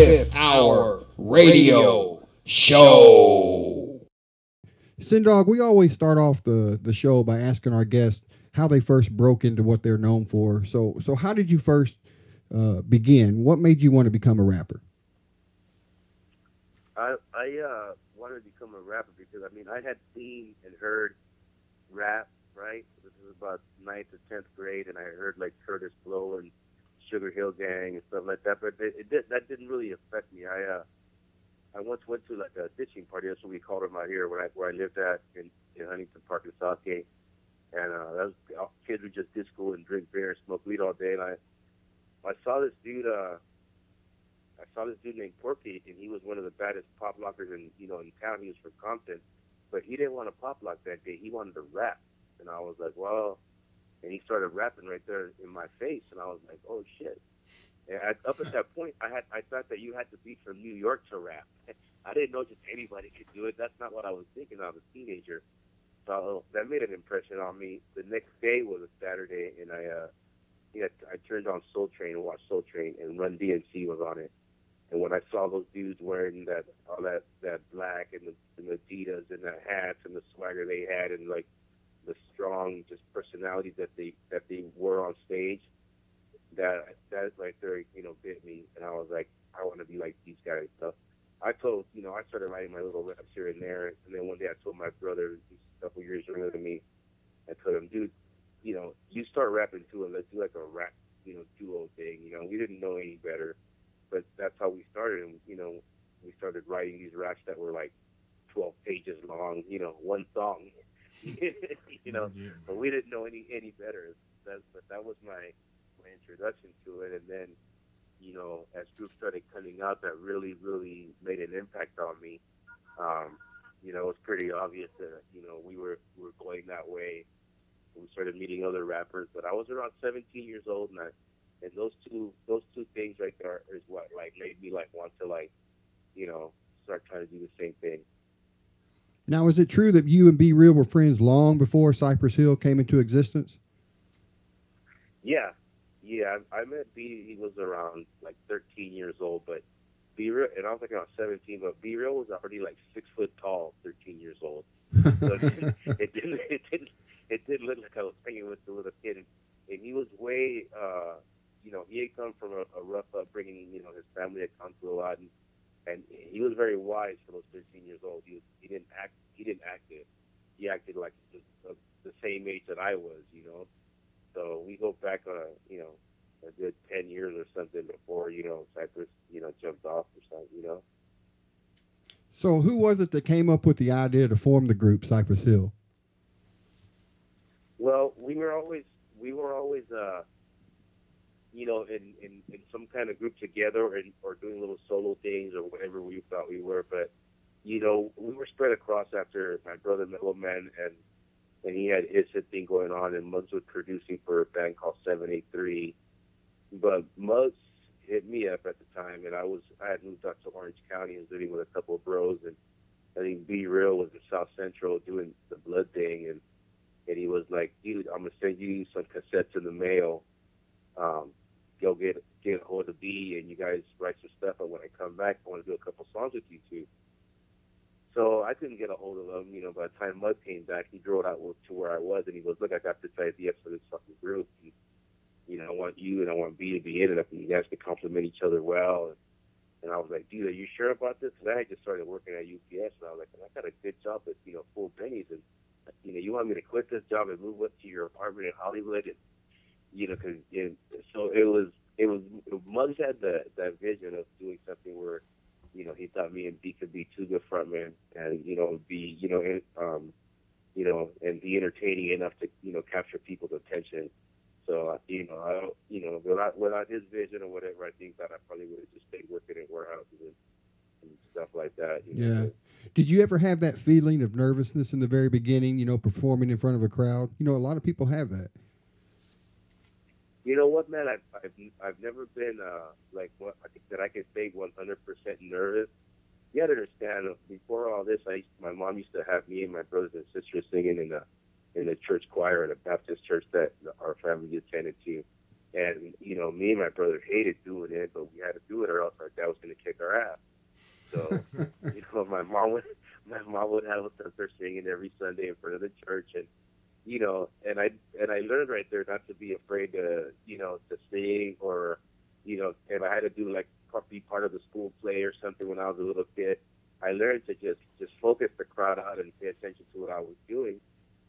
Fifth Hour Radio Show. Sen Dog, we always start off the show by asking our guests how they first broke into what they're known for. So how did you first begin? What made you want to become a rapper? I wanted to become a rapper because, I mean, I had seen and heard rap, right? This was about 9th or 10th grade, and I heard, like, Curtis Blow and Sugar Hill Gang and stuff like that, but that didn't really affect me. I once went to, like, a ditching party. That's what we called them out here where I lived at in Huntington Park in Southgate. And that was, kids would just disco and drink beer and smoke weed all day. And I saw this dude named Porky, and he was one of the baddest pop lockers in town. He was from Compton, but he didn't want to pop lock that day. He wanted to rap, and I was like, well, and he started rapping right there in my face, and I was like, oh shit. And up at that point, I thought that you had to be from New York to rap. I didn't know just anybody could do it. That's not what I was thinking. I was a teenager, so that made an impression on me. The next day was a Saturday, and I turned on Soul Train and watched Soul Train, and Run DMC was on it. And when I saw those dudes wearing all that black and the Adidas and the hats and the swagger they had and like the strong just personality that they wore on stage, that right there bit me, and I was like, I want to be like these guys. So I started writing my little raps here and there, and then one day I told my brother, he's a couple years younger than me, I told him, dude, you start rapping too, and let's do like a rap duo thing. We didn't know any better. But that's how we started, and we started writing these raps that were like 12 pages long, one song, But we didn't know any better. But that was my introduction to it, and then as groups started coming out, that really made an impact on me. It was pretty obvious that we were going that way. We started meeting other rappers, but I was around 17 years old, and those two things right there is what like made me like want to start trying to do the same thing. Now, is it true that you and B Real were friends long before Cypress Hill came into existence? Yeah. I met B. He was around like 13 years old, but B Real, and I was like around 17, but B Real was already like 6 foot tall, 13 years old. So it didn't look like I was hanging with a little kid, and he was way. He had come from a rough upbringing. His family had gone through a lot, and he was very wise for those 13 years old. He didn't act it. He acted like the same age that I was. So we go back on a good 10 years or something before Cypress jumped off or something. So who was it that came up with the idea to form the group Cypress Hill? Well, we were always in some kind of group together or doing little solo things or whatever we thought we were. But, we were spread across after my brother Mellow Man, and he had his thing going on, and Muggs was producing for a band called 783. But Muggs hit me up at the time, and I had moved out to Orange County and was living with a couple of bros, and I think B Real was in South Central doing the blood thing, and he was like, dude, I'm going to send you some cassettes in the mail. Go get a hold of B, and you guys write some stuff, and when I come back, I want to do a couple songs with you two. So I couldn't get a hold of him. By the time Mud came back, he drove out to where I was, and he goes, look, I got this idea for this fucking group. And, I want you and I want B to be in it, and you guys can complement each other well. And I was like, dude, are you sure about this? Because I had just started working at UPS, and I was like, I got a good job at, full pennies, and, you want me to quit this job and move up to your apartment in Hollywood? And, so it was Muggs had that vision of doing something where, he thought me and B could be two good frontmen, and be and be entertaining enough to capture people's attention. So I don't without his vision or whatever, I think that I probably would have just stayed working in warehouses and stuff like that. Yeah. Did you ever have that feeling of nervousness in the very beginning? Performing in front of a crowd. A lot of people have that. You know what, man? I've never been that I can say 100% nervous. You got to understand. Before all this, my mom used to have me and my brothers and sisters singing in the church choir at a Baptist church that our family attended to, And, you know, me and my brother hated doing it, but we had to do it or else our dad was going to kick our ass. So, you know, my mom would have us up there singing every Sunday in front of the church. And, you know, and I learned right there not to be afraid to, you know, to sing or, you know, if I had to do like be part of the school play or something when I was a little kid, I learned to just focus the crowd out and pay attention to what I was doing.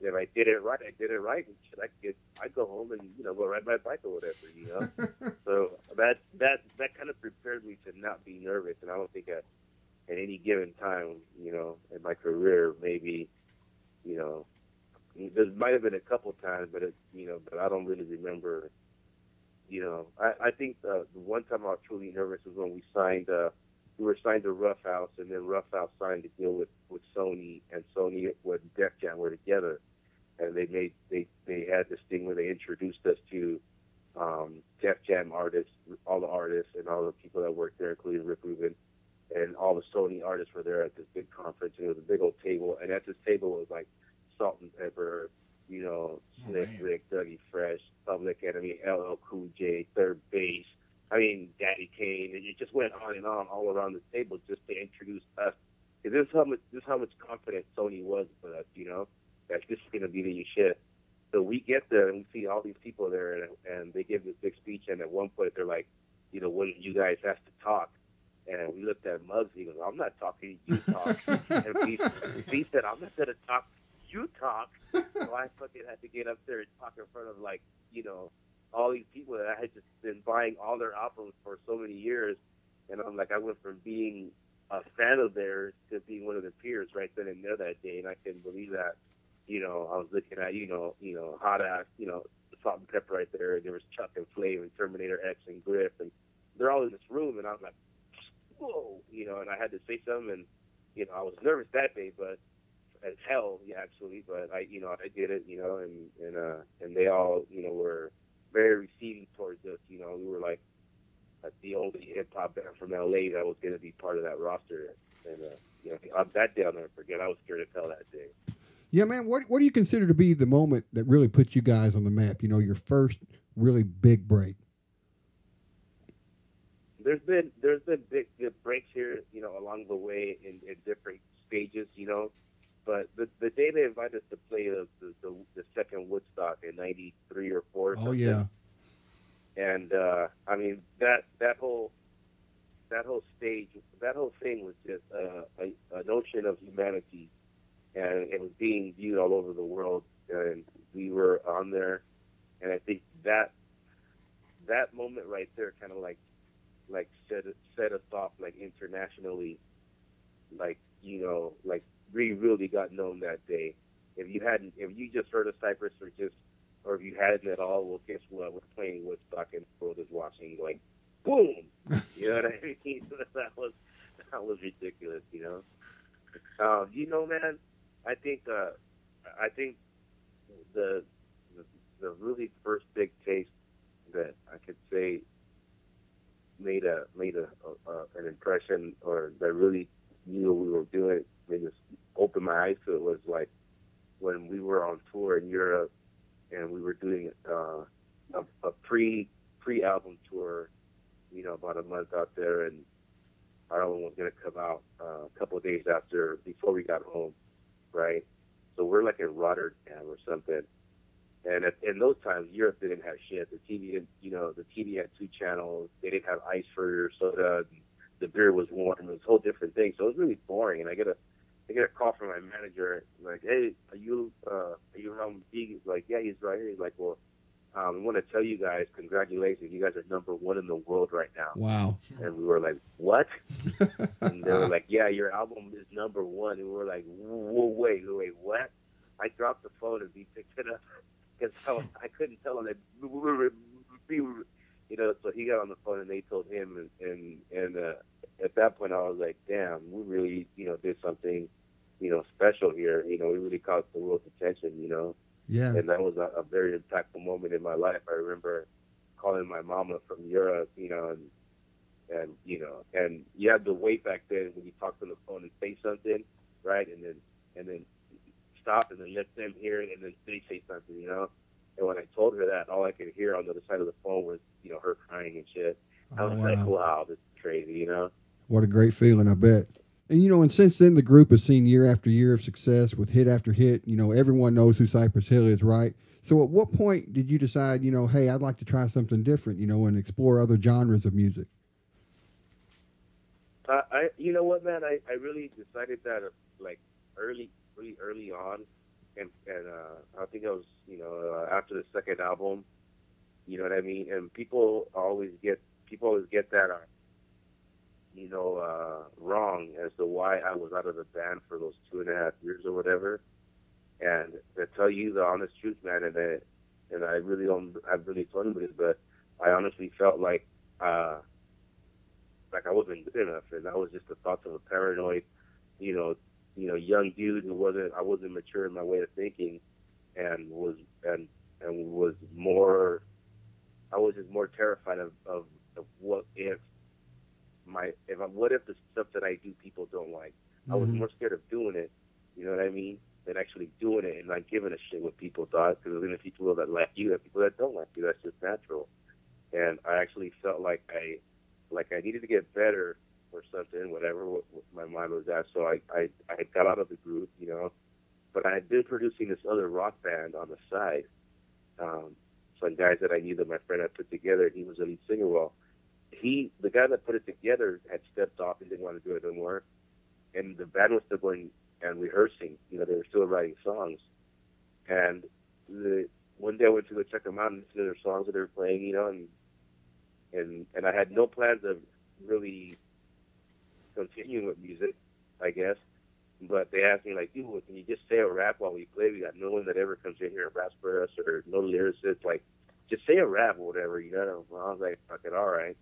If I did it right, I did it right. And shit, I'd go home and, you know, go ride my bike or whatever, you know. So that kind of prepared me to not be nervous. And I don't think at any given time, you know, in my career, maybe, you know, there might have been a couple times, but you know, but I don't really remember. You know, I think the one time I was truly nervous was when we were signed to Rough House, and then Rough House signed a deal with Sony, and Sony and Def Jam were together, and they had this thing where they introduced us to Def Jam artists, all the artists, and all the people that worked there, including Rick Rubin, and all the Sony artists were there at this big conference, and it was a big old table, and at this table was like Salt and Pepper, you know, Slick Rick, Dougie Fresh, Public Enemy, LL Cool J, Third Base, I mean, Daddy Kane, and it just went on and on all around the table just to introduce us. This is how much confidence Sony was with us, you know, that this is going to be the shit. So we get there and we see all these people there, and they give this big speech, and at one point they're like, you know, when you guys have to talk. And we looked at Muggs, he goes, I'm not talking, you talk. And he said, I'm not going to talk, you talk. So I fucking had to get up there and talk in front of, like, you know, all these people that I had just been buying all their albums for so many years. And I'm like, I went from being a fan of theirs to being one of their peers right then and there that day. And I couldn't believe that. You know, I was looking at, you know, Hot Ass, you know, Salt and Pepper right there. And there was Chuck and Flav and Terminator X and Griff. And they're all in this room. And I was like, whoa, you know, and I had to say something. And, you know, I was nervous that day, but as hell, yeah, actually. But I did it, you know, and they all, you know, were very receiving towards us. You know, we were like the only hip hop band from LA that was going to be part of that roster. And you know, that day I'll never forget. I was scared to tell that day. Yeah, man. What do you consider to be the moment that really put you guys on the map? You know, your first really big break. There's been big breaks here, you know, along the way in different stages, you know. But the day they invited us to play the second Woodstock in '93 or '4. Oh yeah. And I mean that whole stage, that whole thing was just a notion of humanity, and it was being viewed all over the world, and we were on there, and I think that moment right there kind of like set us off like internationally, like, you know, like we really got known that day. If you just heard of Cypress or if you hadn't at all, well, guess what? We're playing Woodstock and the world is watching. Like, boom! You know what I mean? that was ridiculous. You know. You know, man. I think the really first big taste that I could say made an impression, or that really knew what we were doing, made us open my eyes to it, was like when we were on tour in Europe and we were doing a pre-album tour, you know, about a month out there, and our album was going to come out a couple of days before we got home, right? So we're like in Rotterdam or something. And in those times, Europe didn't have shit. The TV didn't, you know, the TV had 2 channels. They didn't have ice for your soda. The beer was warm. It was a whole different thing. So it was really boring. And I get a call from my manager, like, hey, are you around B? He's like, yeah, he's right here. He's like, well, we want to tell you guys, congratulations. You guys are #1 in the world right now. Wow. And we were like, what? And they were like, yeah, your album is #1. And we were like, whoa, wait, what? I dropped the phone and he picked it up. Because I couldn't tell him that, you know, so he got on the phone and they told him, and at that point I was like, damn, we really, you know, did something, you know, special here. You know, we really caught the world's attention, you know. Yeah. And that was a very impactful moment in my life. I remember calling my mama from Europe, you know, and you know, and you had to wait back then when you talked on the phone and say something, right, and then stop and then let them hear it and then they say something, you know. And when I told her that, all I could hear on the other side of the phone was, her crying and shit. I was Oh, like, wow. wow, this is crazy, What a great feeling, I bet. And since then, the group has seen year after year of success with hit after hit. Everyone knows who Cypress Hill is, right? So at what point did you decide, hey, I'd like to try something different, and explore other genres of music? You know what, man? I really decided that like really early on, and I think I was after the second album, you know what I mean. And people always get that wrong as to why I was out of the band for those 2.5 years or whatever. And to tell you the honest truth, man, and I really don't have really told anybody, but I honestly felt like I wasn't good enough, and that was just the thoughts of a paranoid, young dude who I wasn't mature in my way of thinking, and was more, I was just more terrified of what if the stuff that I do people don't like. I was more scared of doing it, you know what I mean, than actually doing it and not giving a shit what people thought, because there's going to be people that like you and people that don't like you. That's just natural. And I actually felt like I needed to get better or something, whatever what my mind was at. So I got out of the group, but I had been producing this other rock band on the side. Some guys that I knew that my friend had put together, and he was a lead singer. Well, the guy that put it together had stepped off and didn't want to do it anymore. And the band was still going and rehearsing. They were still writing songs. And one day I went to go check them out and listen to their songs that they were playing, and I had no plans of really continuing with music, I guess. But they asked me, like, dude, can you just say a rap while we play? We got no one that ever comes in here and raps for us, or no lyricists. Like, just say a rap or whatever, Well, I was like, fuck it, all right.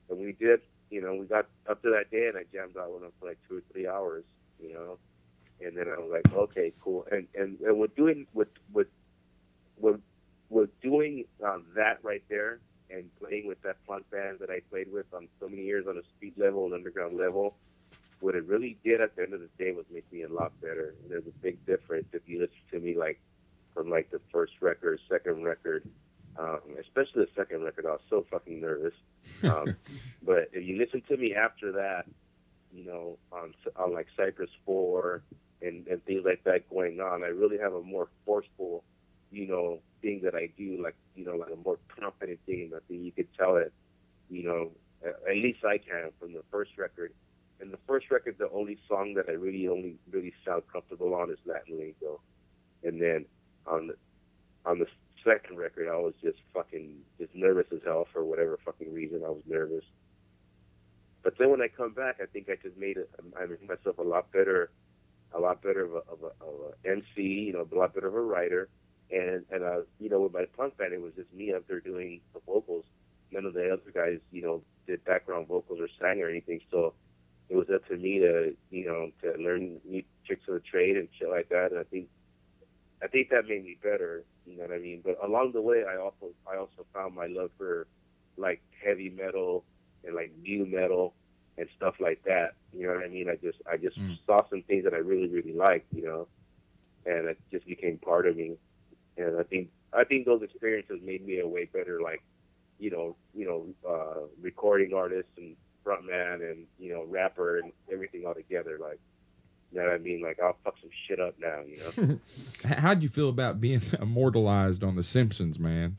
And we did, we got up to that day, and I jammed out with them for like 2 or 3 hours, And then I was like, okay, cool. And we're doing that right there, and playing with that punk band that I played with on so many years on a street level and underground level, what it really did at the end of the day was make me a lot better. And there's a big difference if you listen to me like from like the first record, second record, especially the second record. I was so fucking nervous. But if you listen to me after that, on like Cypress 4 and things like that going on, I really have a more forceful, thing that I do, like a more confident thing. I think you could tell it, at least I can from the first record. And the first record, the only song that I really sound comfortable on is Latin Lingo. And then on the second record, I was just nervous as hell for whatever fucking reason. I was nervous. But then when I come back, I think I just made myself a lot better of a MC, a lot better of a writer. And with my punk band, it was just me up there doing the vocals. None of the other guys, did background vocals or sang or anything. So it was up to me to learn new tricks of the trade and shit like that. And I think that made me better. You know what I mean? But along the way, I also found my love for like heavy metal and like new metal and stuff like that. You know what I mean? I just saw some things that I really liked, and it just became part of me. And I think those experiences made me a way better, like, recording artist and frontman and, rapper and everything all together. Like, you know what I mean? Like, I'll fuck some shit up now, How'd you feel about being immortalized on The Simpsons, man?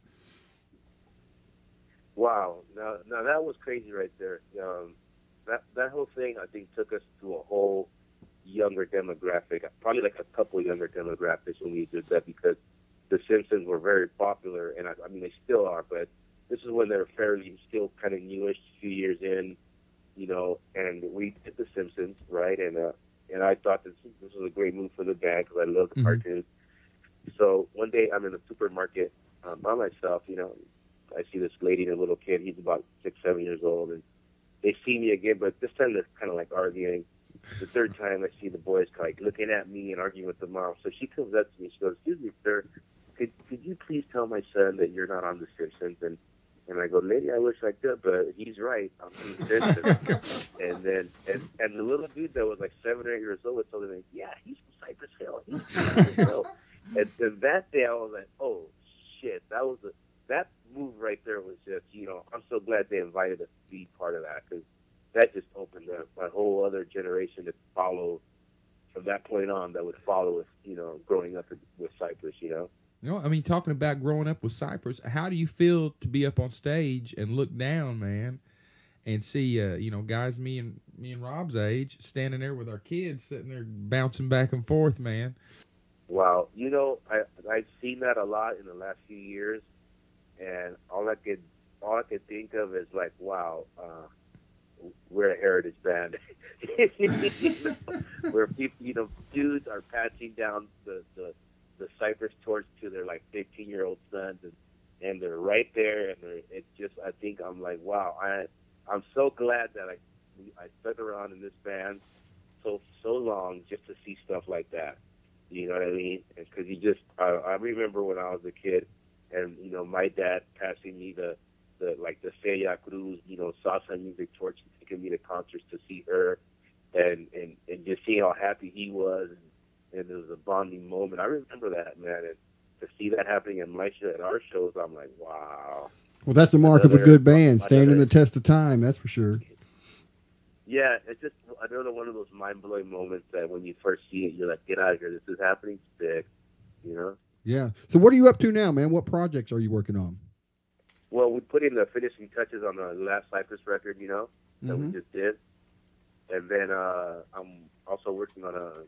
Wow. Now that was crazy right there. That whole thing, I think, took us to a whole younger demographic, probably like a couple younger demographics when we did that, because The Simpsons were very popular, and I mean, they still are, but this is when they're fairly still kind of newish, a few years in, and we did The Simpsons, right? And I thought this was a great move for the band because I love the cartoons. So one day I'm in the supermarket by myself, I see this lady and a little kid. He's about 6, 7 years old, and they see me again, but this time they're kind of like arguing. The third time I see the boys like looking at me and arguing with the mom. So she comes up to me. She goes, "Excuse me, sir. Could you please tell my son that you're not on The Simpsons?" And I go, "Lady, I wish I could, but he's right. I'm on The Simpsons." and the little dude that was like 7 or 8 years old told me, "Yeah, he's from Cypress Hill. He's from Cypress Hill." And that day I was like, "Oh shit, that move right there was just, I'm so glad they invited us to be part of that, because that just opened up a whole other generation to follow from that point on, that would follow us, growing up with Cypress, I mean, talking about growing up with Cypress, how do you feel to be up on stage and look down, man, and see, guys me and Rob's age standing there with our kids sitting there bouncing back and forth, man? Wow, I've seen that a lot in the last few years, and all I could think of is like, wow, we're a heritage band. Where people, dudes are passing down the Cypress torch to their like 15-year-old sons, and they're right there, and I think I'm like, wow, I'm so glad that I stuck around in this band so long just to see stuff like that. You know what I mean? Because I remember when I was a kid, and my dad passing me the Celia Cruz, salsa music torch, taking me to concerts to see her, and just seeing how happy he was, and it was a bonding moment. I remember that, man, and to see that happening at our shows, I'm like, wow. Well, that's the mark of a good band, standing the test of time, that's for sure. Yeah, it's just another one of those mind-blowing moments that when you first see it, you're like, get out of here, this is happening, it's big, Yeah. So what are you up to now, man? What projects are you working on? Well, we put in the finishing touches on the last Cypress record, that we just did, and then I'm also working on a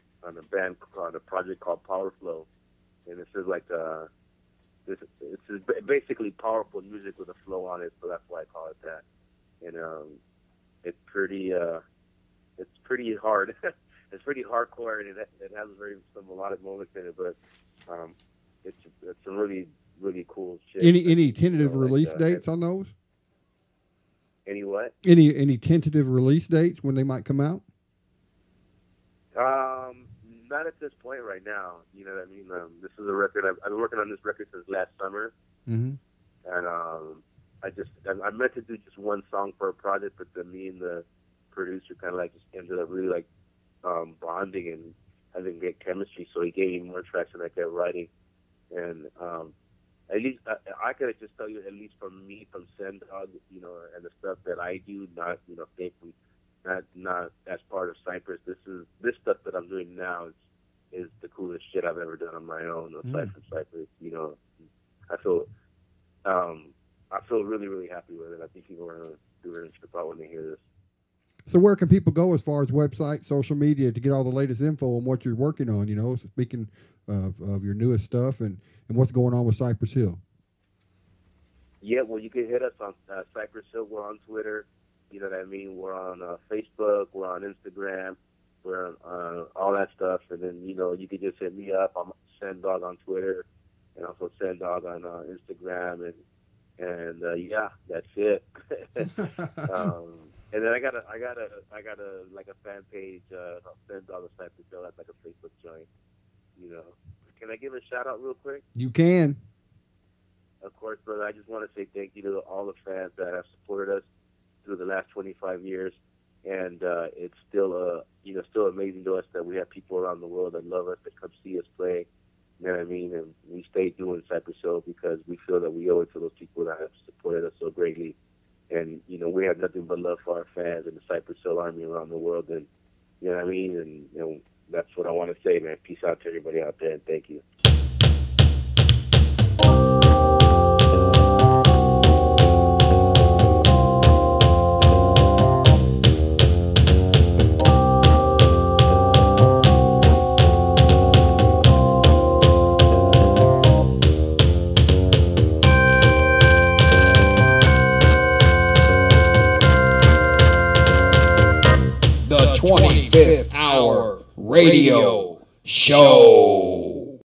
project called Power Flow, and this is like this is basically powerful music with a flow on it, so that's why I call it that. And it's pretty hard. It's pretty hardcore, and it has some melodic moments in it, but it's a really cool shit. Any tentative release dates on those? Any what? Any tentative release dates when they might come out? Not at this point right now. You know what I mean? This is a record. I've been working on this record since last summer, and I meant to do just one song for a project, but then me and the producer kind of like just ended up really like bonding and having great chemistry. So he gave me more tracks than I kept writing, and at least I could just tell you, at least from me, from Sen Dog, and the stuff that I do, not faithfully, not as part of Cypress. This stuff that I'm doing now is the coolest shit I've ever done on my own, aside from Cypress. I feel really, really happy with it. I think people are going to do it about when they hear this. So where can people go as far as website, social media, to get all the latest info on what you're working on? Speaking of your newest stuff and what's going on with Cypress Hill. Yeah, well, you can hit us on Cypress Hill. We're on Twitter. You know what I mean? We're on Facebook. We're on Instagram. We're on all that stuff. And then, you can just hit me up. I'm Sen Dog on Twitter, and also Sen Dog on Instagram. And yeah, that's it. And then I got a fan page, Sen Dog of Cypress Hill. That's like a Facebook joint. Can I give a shout out real quick? You can. Of course, brother. I just want to say thank you to all the fans that have supported us through the last 25 years, and it's still still amazing to us that we have people around the world that love us, that come see us play. You know what I mean? And we stay doing Cypress Hill because we feel that we owe it to those people that have supported us so greatly. And we have nothing but love for our fans and the Cypress Hill Army around the world. And you know what I mean? And that's what I want to say, man. Peace out to everybody out there, and thank you. The 25th Hour Radio Show.